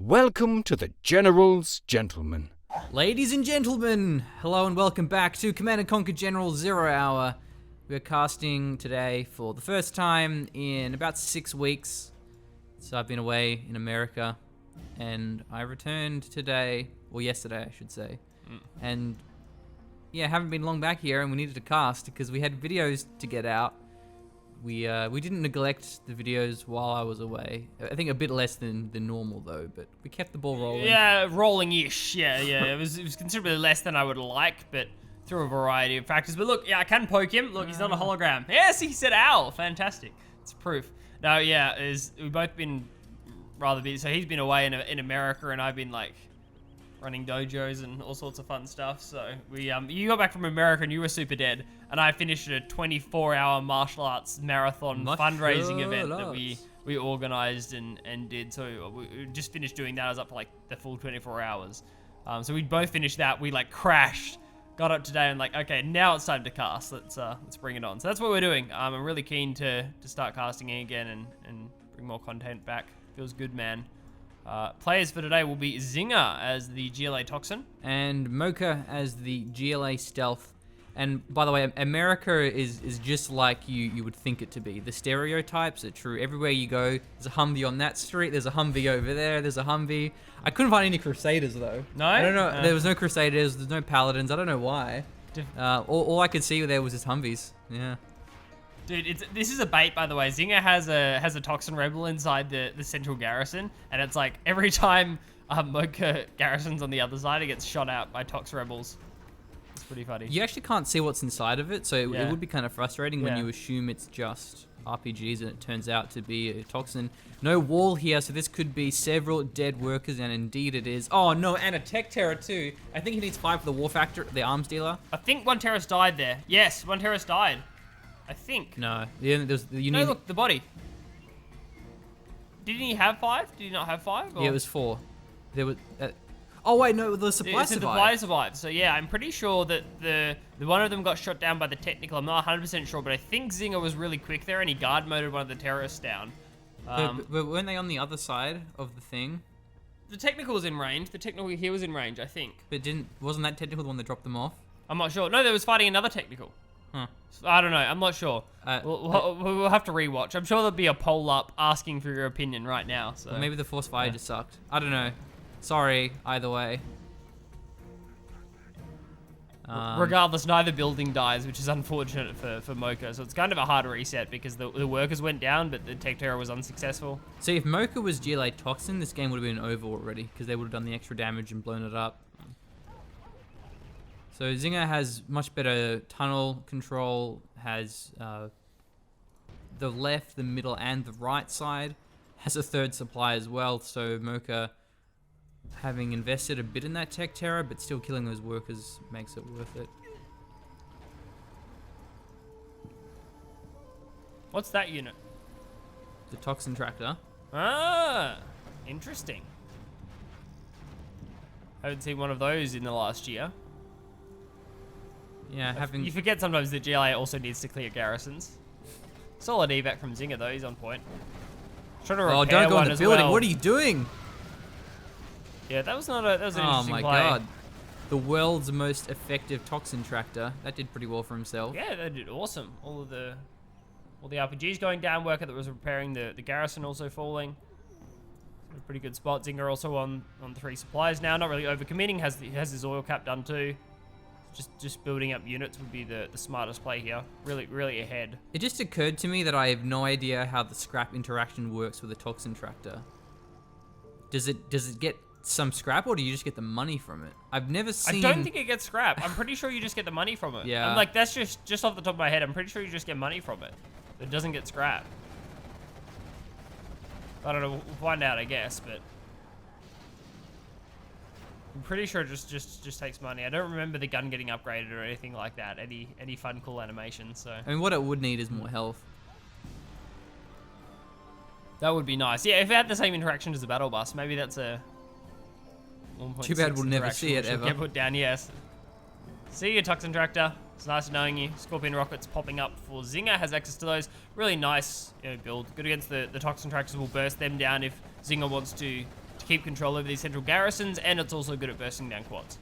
Welcome to the General's Gentlemen. Ladies and gentlemen, hello and welcome back to Command & Conquer General 0 Hour. We're casting today for the first time in about 6 weeks. So I've been away in America, and I returned today, or yesterday I should say. And yeah, haven't been long back here, and we needed to cast because we had videos to get out. We didn't neglect the videos while I was away. I think a bit less than normal though, but we kept the ball rolling. Yeah, rolling-ish. Yeah. It was considerably less than I would like, but through a variety of factors. But look, yeah, I can poke him. Look, he's not a hologram. Yes, he said owl. Fantastic. It's proof. No, yeah, we've both been rather busy. So he's been away in America, and I've been like running dojos and all sorts of fun stuff. So you got back from America and you were super dead, and I finished a 24-hour martial arts marathon fundraising event that we organized and did. So we just finished doing that. I was up for like the full 24 hours. So we both finished that. We like crashed, got up today, and like, okay, now it's time to cast. Let's bring it on. So that's what we're doing. I'm really keen to start casting again and bring more content back. Feels good, man. Players for today will be Zinga as the GLA Toxin. And Moker as the GLA Stealth. And by the way, America is just like you would think it to be. The stereotypes are true. Everywhere you go, there's a Humvee on that street, there's a Humvee over there, there's a Humvee. I couldn't find any Crusaders though. No? I don't know. There was no Crusaders, there's no Paladins. I don't know why. All I could see there was just Humvees. Yeah. Dude, this is a bait, by the way. Zinga has a Toxin Rebel inside the central garrison, and it's like every time Moker garrisons on the other side, it gets shot out by Tox Rebels. It's pretty funny. You actually can't see what's inside of it, so it would be kind of frustrating when Yeah. you assume it's just RPGs and it turns out to be a Toxin. No wall here, so this could be several dead workers, and indeed it is. Oh no, and a Tech Terror too. I think he needs 5 for the War Factor, the Arms Dealer. I think one terrorist died there. Yes, one terrorist died. I think. No, you No, need. look, the body. Didn't he have 5? Did he not have 5? Or? Yeah, it was 4. There was. Oh wait, no, the supply It's the survived. supply survived. So yeah, I'm pretty sure that the one of them got shot down by the technical. I'm not 100% sure, but I think Zinga was really quick there, and he guard moded one of the terrorists down. But weren't they on the other side of the thing? The technical was in range. The technical here was in range, I think. But wasn't that technical the one that dropped them off? I'm not sure. No, they was fighting another technical. Huh. I don't know. I'm not sure. We'll have to rewatch. I'm sure there'll be a poll up asking for your opinion right now. So Or maybe the Force Fire just sucked. I don't know. Sorry, either way. Regardless, neither building dies, which is unfortunate for Moker. So it's kind of a hard reset because the workers went down, but the Tech Terror was unsuccessful. See, if Moker was GLA Toxin, this game would have been over already, because they would have done the extra damage and blown it up. So Zinga has much better tunnel control, has the left, the middle, and the right side. Has a third supply as well, so Moker, having invested a bit in that Tech Terror, but still killing those workers makes it worth it. What's that unit? The Toxin Tractor. Ah, interesting. Haven't seen one of those in the last year. Yeah, You forget sometimes that GLA also needs to clear garrisons. Solid evac from Zinga though, he's on point. Trying to repair don't go one in the as building. well. What are you doing? Yeah, that was an interesting Oh play. my god. The world's most effective Toxin Tractor. That did pretty well for himself. Yeah, they did awesome. All the RPGs going down, worker that was repairing the garrison also falling. A pretty good spot. Zinga also on 3 supplies now, not really overcommitting, has his oil cap done too. Just building up units would be the smartest play here. Really ahead. It just occurred to me that I have no idea how the scrap interaction works with a Toxin Tractor. Does it get some scrap, or do you just get the money from it? I've never seen... I don't think it gets scrap. I'm pretty sure you just get the money from it. Yeah. I'm like, that's just off the top of my head. I'm pretty sure you just get money from it. It doesn't get scrap. I don't know. We'll find out, I guess, but... I'm pretty sure it just takes money. I don't remember the gun getting upgraded or anything like that. Any fun, cool animations, so... I mean, what it would need is more health. That would be nice. Yeah, if it had the same interaction as the battle bus, maybe that's a... 1.6 Too bad we'll never interaction see it which will ever. Get put down, yes. See you, Toxin Tractor. It's nice knowing you. Scorpion rockets popping up for Zinga. Has access to those. Really nice build. Good against the Toxin Tractors. Will burst them down if Zinga wants to keep control over these central garrisons, and it's also good at bursting down quads.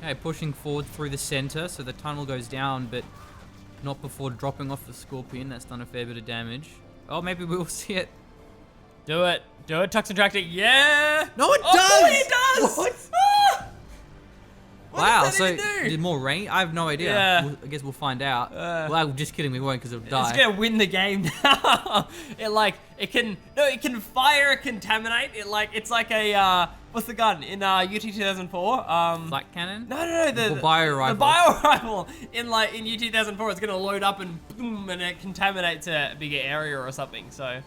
Okay, pushing forward through the center, so the tunnel goes down, but not before dropping off the Scorpion. That's done a fair bit of damage. Oh, maybe we'll see it. Do it. Do it, Toxin Tractor. Yeah! No, it Oh, does! it does! What? Ah! What Wow, does so that even do? did more rain? I have no idea. Yeah. I guess we'll find out. Well, I'm just kidding, we won't because it'll die. It's gonna win the game now. it can fire a contaminate. It's like a what's the gun in UT 2004? Flak cannon? No, the bio rifle. The bio rifle in UT 2004. It's gonna load up and boom, and it contaminates a bigger area or something. So,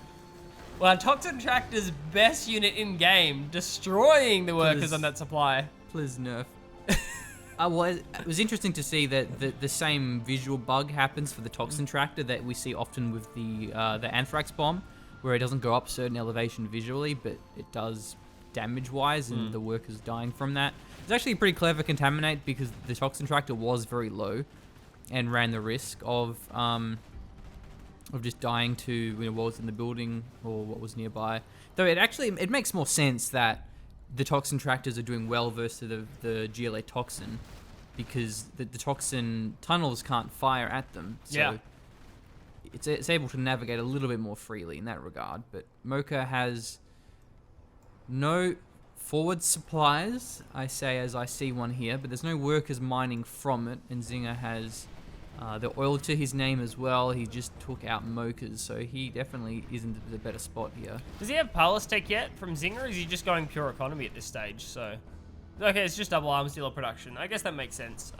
well, Toxin Tractor's best unit in game, destroying the workers on that supply. Please nerf. Well, it was interesting to see that the same visual bug happens for the Toxin Tractor that we see often with the Anthrax Bomb, where it doesn't go up a certain elevation visually, but it does damage-wise, and the workers dying from that. It's actually a pretty clever contaminate because the Toxin Tractor was very low and ran the risk of just dying to what was in the building or what was nearby. Though it makes more sense that the Toxin Tractors are doing well versus the GLA Toxin, because the Toxin tunnels can't fire at them. So yeah. It's able to navigate a little bit more freely in that regard. But Moker has no forward supplies, I say as I see one here, but there's no workers mining from it, and Zinga has the oil to his name as well. He just took out Mokers, so he definitely isn't the better spot here. Does he have Palace Tech yet from Zinga, or is he just going pure economy at this stage? So, okay, it's just double arms dealer production. I guess that makes sense.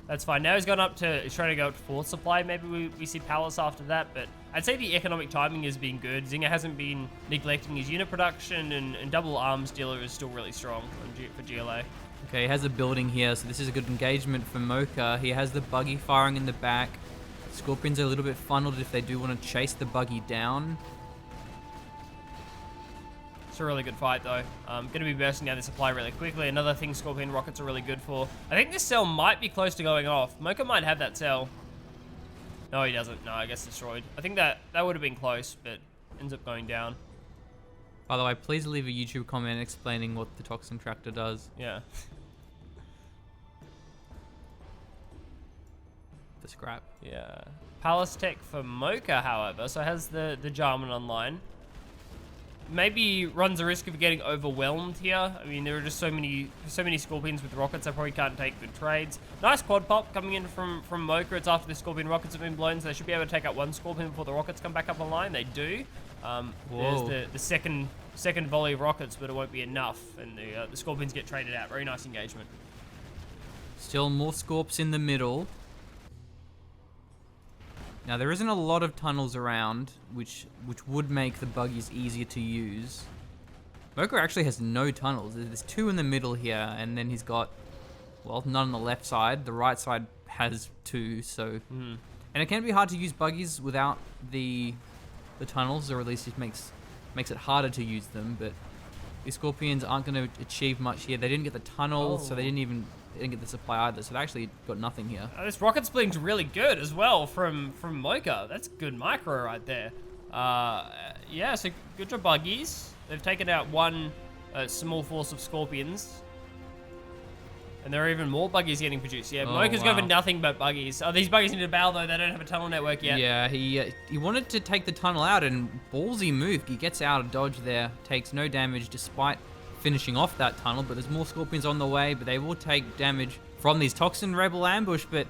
That's fine. Now he's trying to go up to full supply. Maybe we see Palace after that, but I'd say the economic timing has been good. Zinga hasn't been neglecting his unit production, and double arms dealer is still really strong for GLA. Okay, he has a building here, so this is a good engagement for Moker. He has the Buggy firing in the back. Scorpions are a little bit funneled if they do want to chase the Buggy down. It's a really good fight, though. Going to be bursting down the supply really quickly. Another thing Scorpion rockets are really good for. I think this cell might be close to going off. Moker might have that cell. No, he doesn't. No, I guess destroyed. I think that would have been close, but ends up going down. By the way, please leave a YouTube comment explaining what the Toxin Tractor does. Yeah. The scrap. Yeah. Palace Tech for Moker, however, so has the Jarman online. Maybe runs the risk of getting overwhelmed here. I mean, there are just so many Scorpions with rockets, I probably can't take good trades. Nice quad pop coming in from Moker. It's after the Scorpion rockets have been blown, so they should be able to take out one Scorpion before the rockets come back up online. They do. There's the second volley of rockets, but it won't be enough, and the Scorpions get traded out. Very nice engagement. Still more Scorps in the middle. Now, there isn't a lot of tunnels around, which would make the Buggies easier to use. Moker actually has no tunnels. There's two in the middle here, and then he's got, well, none on the left side. The right side has two, so... And it can be hard to use Buggies without the tunnels, or at least it makes it harder to use them, but the Scorpions aren't going to achieve much here. They didn't get the tunnel, so they didn't get the supply either, so they actually got nothing here. This rocket splitting's really good as well from Moker. That's good micro right there. Yeah, so good job Buggies. They've taken out one small force of Scorpions. And there are even more Buggies getting produced. Yeah, Moker's going for nothing but Buggies. Oh, these Buggies need to bail though. They don't have a tunnel network yet. Yeah, he wanted to take the tunnel out, and ballsy move. He gets out of dodge there, takes no damage despite finishing off that tunnel, but there's more Scorpions on the way, but they will take damage from these Toxin Rebel ambush, but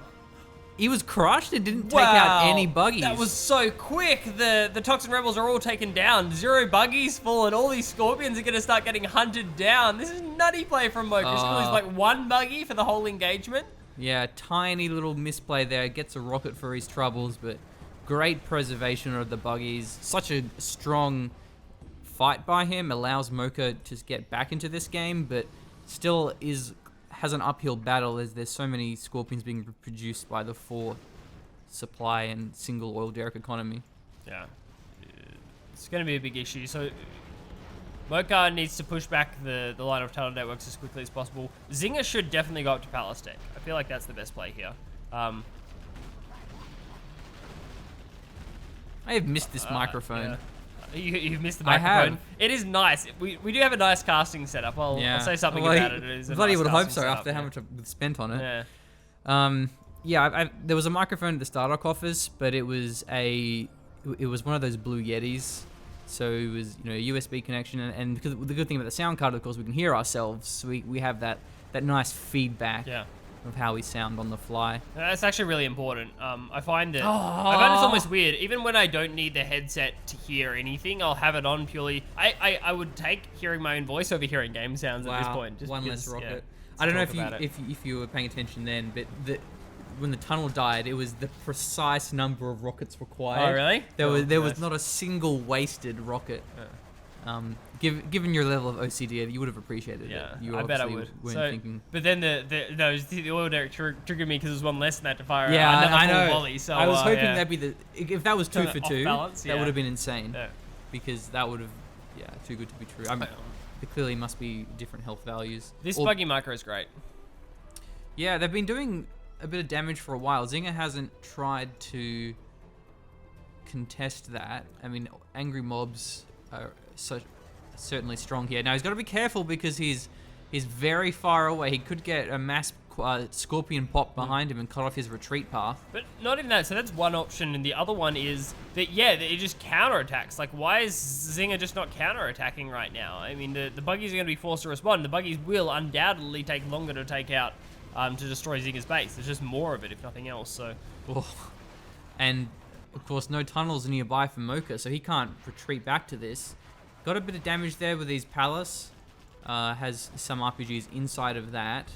he was crushed and didn't take out any Buggies. That was so quick. The Toxin Rebels are all taken down. 0 Buggies fallen. All these Scorpions are going to start getting hunted down. This is nutty play from Moker. He's going to lose like 1 Buggy for the whole engagement. Yeah, tiny little misplay there. Gets a rocket for his troubles, but great preservation of the Buggies. Such a strong fight by him allows Moker to get back into this game, but still has an uphill battle as there's so many Scorpions being produced by the 4 supply and single oil derrick economy. Yeah, it's going to be a big issue. So Moker needs to push back the line of tunnel networks as quickly as possible. Zinga should definitely go up to Palace Tech. I feel like that's the best play here. I have missed this microphone. Yeah. You've missed the I microphone. have. It is nice. We do have a nice casting setup. I'll say something Well, about it. It is a bloody nice would hope casting so setup, after how yeah. much I've spent on it. Yeah. Yeah, there was a microphone at the Stardock office, but it was one of those Blue Yetis. So it was, a USB connection, and because the good thing about the sound card, of course, we can hear ourselves. So we have that nice feedback of how we sound on the fly. That's actually really important. I find it's almost weird. Even when I don't need the headset to hear anything, I'll have it on purely. I would take hearing my own voice over hearing game sounds at this point. Just one because, less rocket. yeah, I don't know talk if you were paying attention then, but when the tunnel died, it was the precise number of rockets required. Oh, really? There was not a single wasted rocket. Given your level of OCD, you would have appreciated it. You I bet I obviously would. weren't thinking. But then the oil derrick triggered me because there was one less than that to fire. Yeah, another I full know. volley, so I was hoping yeah. that'd be if that was two Kinda for off 2, balance, that would have been insane. Yeah. Because that would have, too good to be true. There clearly must be different health values. This Buggy micro is great. Yeah, they've been doing a bit of damage for a while. Zinga hasn't tried to contest that. I mean, angry mobs are certainly strong here. Now he's got to be careful because he's very far away. He could get a mass scorpion pop behind him and cut off his retreat path. But not even that. So that's one option, and the other one is that that it just counterattacks. Like, why is Zinga just not counterattacking right now? I mean, the Buggies are going to be forced to respond. The Buggies will undoubtedly take longer to take out to destroy Zinga's base. There's just more of it, if nothing else. So, and of course, no tunnels nearby for Moker, so he can't retreat back to this. Got a bit of damage there with these Palace. Has some RPGs inside of that.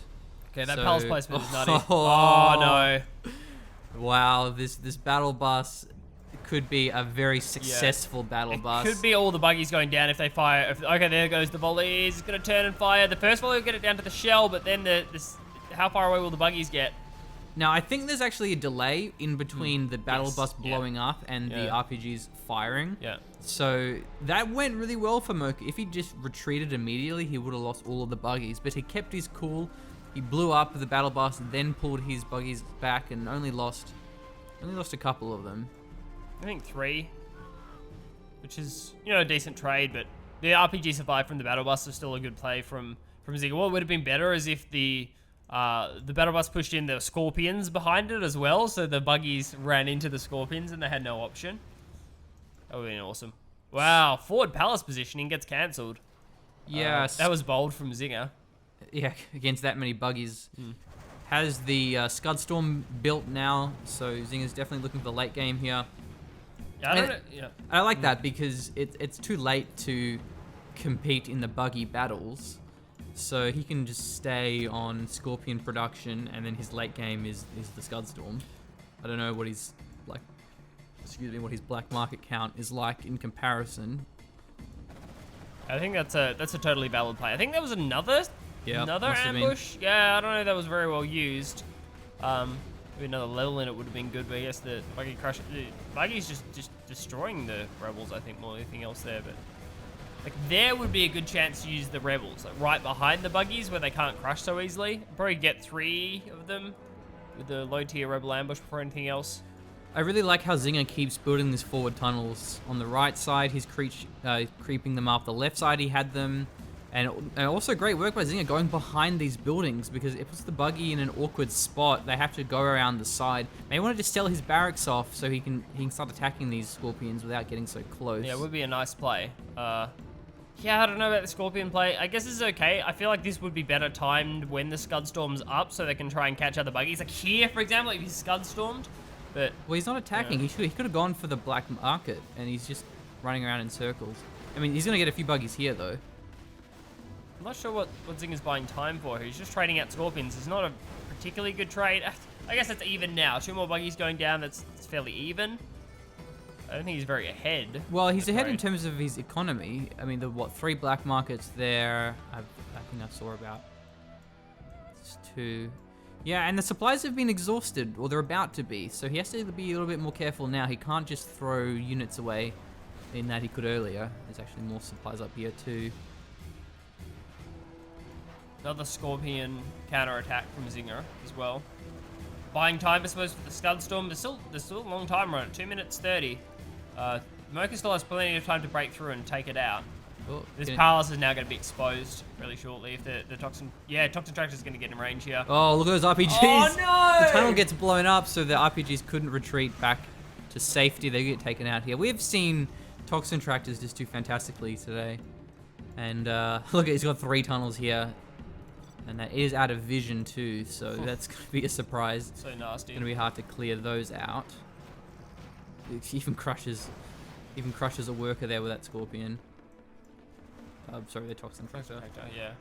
okay, that Palace placement is nutty. Oh no! Wow, this battle bus could be a very successful battle bus. Could be all the Buggies going down if they fire. Okay, there goes the volleys. It's gonna turn and fire. The first volley will get it down to the shell, but then how far away will the Buggies get? Now, I think there's actually a delay in between the battle bus blowing up and the RPGs firing. Yeah. So that went really well for Moker. If he just retreated immediately, he would have lost all of the Buggies. But he kept his cool. He blew up the battle bus, then pulled his Buggies back, and only lost a couple of them. I think 3, which is a decent trade. But the RPG survived from the battle bus, so still a good play from Zinga. What would have been better is if the battle bus pushed in the Scorpions behind it as well, so the Buggies ran into the Scorpions and they had no option. That would have been awesome. Wow, forward Palace positioning gets cancelled. Yeah, that was bold from Zinga. Yeah, against that many Buggies. Has the Scud Storm built now, so Zinga's definitely looking for the late game here. Yeah, I don't know. Yeah. I like that because it's too late to compete in the Buggy battles. So he can just stay on Scorpion production, and then his late game is the Scud Storm. I don't know what his what his black market count is like in comparison. I think that's a totally valid play. I think there was another ambush. Yeah, I don't know. That was very well used. Maybe another level in it would have been good, but I guess the Buggy crush. The Buggy's just destroying the rebels. I think more than anything else there, but. Like, there would be a good chance to use the rebels, like right behind the Buggies where they can't crush so easily. Probably get 3 of them with the low tier rebel ambush before anything else. I really like how Zinga keeps building these forward tunnels. On the right side, he's creeping them up. The left side, he had them. And also great work by Zinga going behind these buildings because it puts the Buggy in an awkward spot. They have to go around the side. May want to just sell his barracks off so he can start attacking these Scorpions without getting so close. Yeah, it would be a nice play. Yeah, I don't know about the Scorpion play. I guess this is okay. I feel like this would be better timed when the Scud Storm's up so they can try and catch other Buggies. Like here, for example, if he's Scud Stormed. But well, he's not attacking. He could have gone for the black market, and he's just running around in circles. I mean, he's going to get a few Buggies here, though. I'm not sure what Zinga's buying time for. He's just trading out Scorpions. It's not a particularly good trade. I guess it's even now. 2 more Buggies going down. That's fairly even. I don't think he's very ahead. Well, he's ahead in terms of his economy. I mean, 3 black markets there. I think I saw about 2. Yeah, and the supplies have been exhausted, or they're about to be. So he has to be a little bit more careful now. He can't just throw units away in that he could earlier. There's actually more supplies up here too. Another Scorpion counterattack from Zinga as well. Buying time, I suppose, for the Scud Storm. There's still a long time on it. 2 minutes 30. Moker still has plenty of time to break through and take it out. Oh, This gonna- palace is now going to be exposed really shortly if the toxin... Yeah, toxin tractor is going to get in range here. Oh, look at those RPGs. Oh, no! The tunnel gets blown up, so the RPGs couldn't retreat back to safety. They get taken out here. We've seen toxin tractors just do fantastically today. And look, he's got 3 tunnels here. And that is out of vision too, so that's going to be a surprise. So nasty. It's going to be hard to clear those out. It even crushes a worker there with that scorpion. Sorry, the toxin tractor. Yeah.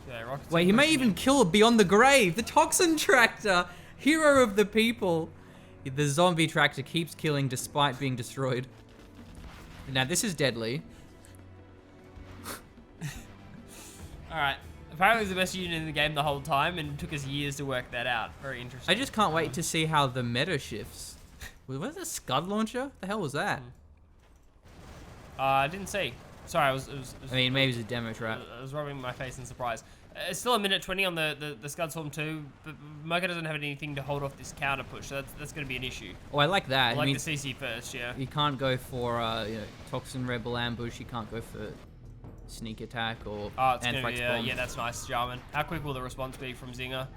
Yeah, rockets. Wait, he may even kill beyond the grave. The toxin tractor, hero of the people. The zombie tractor keeps killing despite being destroyed. Now this is deadly. All right. Apparently, it was the best unit in the game the whole time, and it took us years to work that out. Very interesting. I just can't wait to see how the meta shifts. Was a Scud launcher? The hell was that? I didn't see. Sorry, I was I mean, maybe it's a demo trap. I was rubbing my face in surprise. It's still a minute 20 on the Scud Swarm 2, but Moker doesn't have anything to hold off this counter push, so that's going to be an issue. Oh, I like that. I like mean, the CC first, yeah. you can't go for Toxin Rebel Ambush. You can't go for Sneak Attack or Oh, it's going to Anthrax be, Bomb. yeah, that's nice, Jarman. How quick will the response be from Zinga?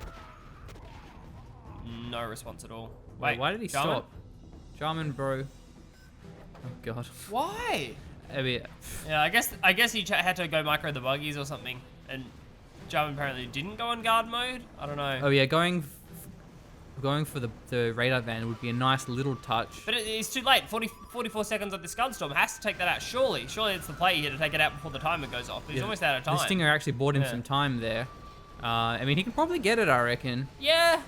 No response at all. Wait, why did he Jarman? stop? Jarman, bro. Oh, God. Why? I mean, Yeah, I guess he had to go micro the buggies or something, and Jarman apparently didn't go on guard mode. I don't know. oh yeah, going for the radar van would be a nice little touch. But it's too late. 44 seconds of the Scud Storm has to take that out. Surely it's the play here to take it out before the timer goes off. But he's almost out of time. The Stinger actually bought him Yeah. some time there. I mean, he can probably get it, I reckon. Yeah.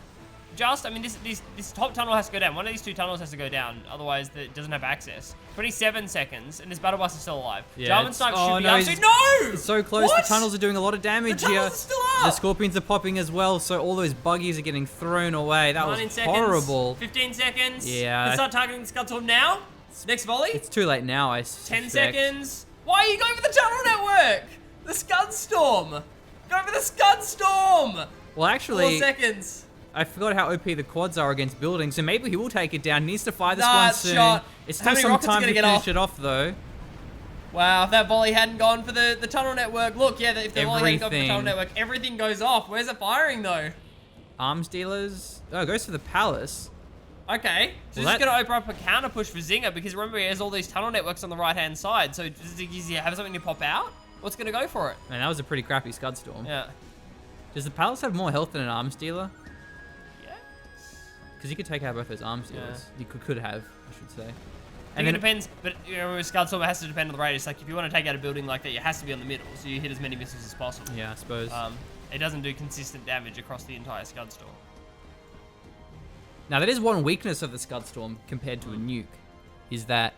I mean, this top tunnel has to go down. One of these 2 tunnels has to go down. Otherwise, it doesn't have access. 27 seconds, and this battle bus is still alive. Yeah, Jarman Snipe should be no, up. he's- No! It's so close. What? The tunnels are doing a lot of damage The here. tunnels are still up! The scorpions are popping as well, so all those buggies are getting thrown away. That 19 was seconds, horrible. 15 seconds. Yeah. Let's start targeting the Scud Storm now. Next volley. It's too late now, I 10 suspect. seconds. Why are you going for the tunnel network? The Scud Storm. Go for the Scud Storm. Well, 4 actually, seconds. I forgot how OP the quads are against buildings, so maybe he will take it down. He needs to fire this Nah, one it's soon. shot. It's How still many some rockets are time gonna to get finish off? it off, though. Wow, if that volley hadn't gone for the tunnel network, look, yeah, if the volley hadn't gone for the tunnel Everything. network, everything goes off. Where's it firing though? Arms dealers. Oh, it goes for the palace. Okay, so Well, this is going to open up a counter push for Zinga because remember he has all these tunnel networks on the right hand side. So does he have something to pop out? What's going to go for it? Man, that was a pretty crappy Scud Storm. Yeah. Does the palace have more health than an arms dealer? Yeah. Because you could take out both those arms dealers. You could have, I should say. And it depends, but you know, with Scud Storm, it has to depend on the radius. Like if you want to take out a building like that, it has to be on the middle, so you hit as many missiles as possible. Yeah, I suppose. It doesn't do consistent damage across the entire Scud Storm. Now, that is one weakness of the Scud Storm compared to a nuke, is that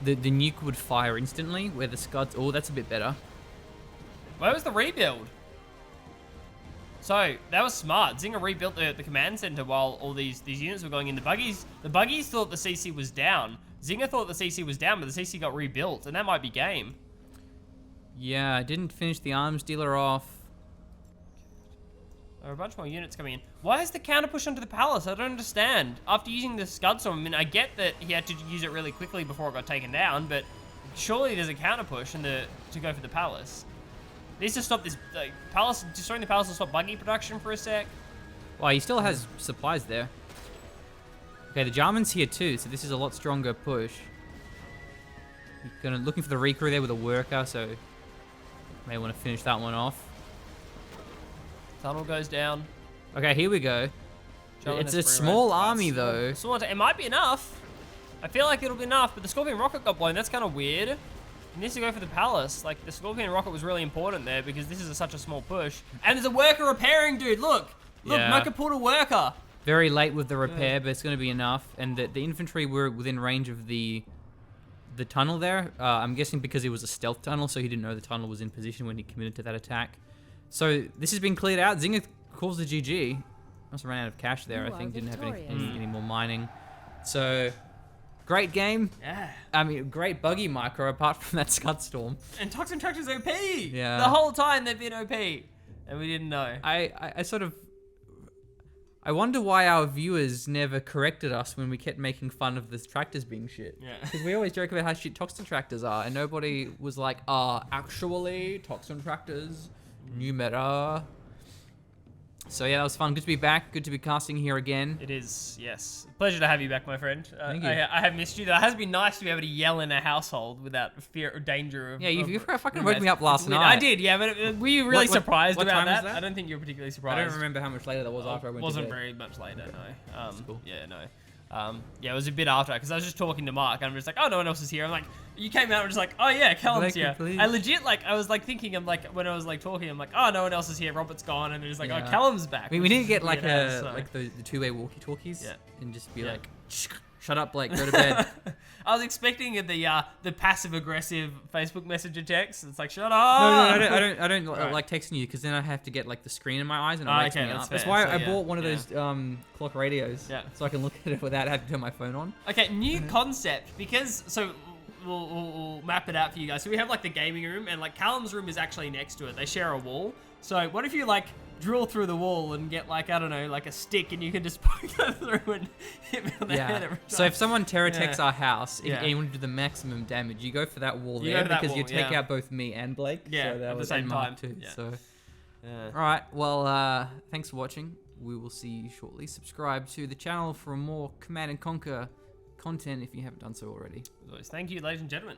the nuke would fire instantly, where the Scud... Oh, that's a bit better. Where was the rebuild? So that was smart. Zinga rebuilt the command center while all these units were going in. The buggies thought the CC was down. Zinga thought the CC was down, but the CC got rebuilt, and that might be game. Yeah, I didn't finish the arms dealer off. There are a bunch more units coming in. Why is the counter push onto the palace? I don't understand. After using the Scud Storm, I mean, I get that he had to use it really quickly before it got taken down, but surely there's a counter push to go for the palace. Needs to stop this palace. Destroying the palace will stop buggy production for a sec. Well, he still has supplies there. Okay, the Jarman's here too, so this is a lot stronger push. Looking for the recrew there with a worker, so may want to finish that one off. Tunnel goes down. Okay, here we go. Jarman It's has a free small range. army though. It might be enough. I feel like it'll be enough, but the Scorpion Rocket got blown. That's kind of weird. He needs to go for the palace. Like, the Scorpion Rocket was really important there because this is such a small push. And there's a worker repairing, dude. Look, Yeah. Moker pulled a worker. Very late with the repair, but it's going to be enough. And the infantry were within range of the tunnel there. I'm guessing because it was a stealth tunnel, so he didn't know the tunnel was in position when he committed to that attack. So this has been cleared out. Zinga calls the GG. Must have ran out of cash there, I think. Didn't have any more mining. So, great game. Yeah. I mean, great buggy micro apart from that Scud Storm. And Toxin Tractor's OP. Yeah. The whole time they've been OP. And we didn't know. I I wonder why our viewers never corrected us when we kept making fun of the tractors being shit. Yeah. Because we always joke about how shit Toxin tractors are, and nobody was like, actually, Toxin tractors, new meta. So yeah, that was fun. Good to be back. Good to be casting here again. It is, yes. Pleasure to have you back, my friend. Thank you. I have missed you. Though it has been nice to be able to yell in a household without fear or danger of... Yeah, you of fucking roommates. woke me up last It's weird. night. I did, yeah, but were you really What surprised what about time was that? that? I don't think you were particularly I surprised. don't remember how much later that was after I went to Wasn't bed. very much later, no. cool. Yeah, no. Yeah, it was a bit after, because I was just talking to Mark, and I'm just like, oh, no one else is here. I'm like, you came out and just like, oh yeah, Callum's Blake, here. please. I legit, like, I was like thinking, I'm like, when I was like talking, I'm like, oh, no one else is here, Robert's gone, and it's like, Yeah. oh, Callum's back. We which need to is get like weird as, so. like the two-way walkie-talkies, Yeah. and just be Yeah. like, shut up, Blake, go to bed. I was expecting the passive-aggressive Facebook Messenger text. It's like, shut No, up. I don't Right. like texting you because then I have to get like the screen in my eyes and it Ah, wakes okay, me that's up. That's fair. why So, I yeah, bought one of yeah. those clock radios, Yeah. so I can look at it without having to turn my phone on. Okay, new concept, because, so we'll map it out for you guys. So we have like the gaming room, and like Callum's room is actually next to it. They share a wall. So what if you like drill through the wall and get like, I don't know, like a stick, and you can just poke that through and hit me on the head every time. So if someone terratechs Yeah. our house Yeah. and you want to do the maximum damage, you go for that wall You there go for that because you wall, take yeah. out both me and Blake. Yeah, so that at the was same and Mark time. too. Yeah. So Yeah. all right, well, thanks for watching. We will see you shortly. Subscribe to the channel for more Command and Conquer content if you haven't done so already. As always, thank you, ladies and gentlemen.